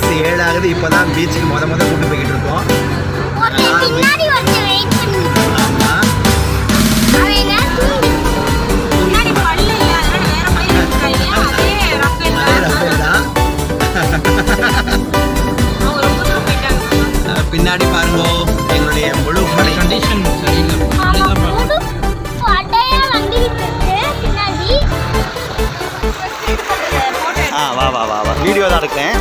வயசு 7 ஆகுது. இப்போ தான் பீச்சுக்கு முத கூட்டு போய்கிட்டு இருக்கோம். பின்னாடி பாருங்க எங்களுடைய முழு கண்டிஷன் சரியில்லை. வா வா வா வா வீடியோ தான் எடுக்கிறேன்.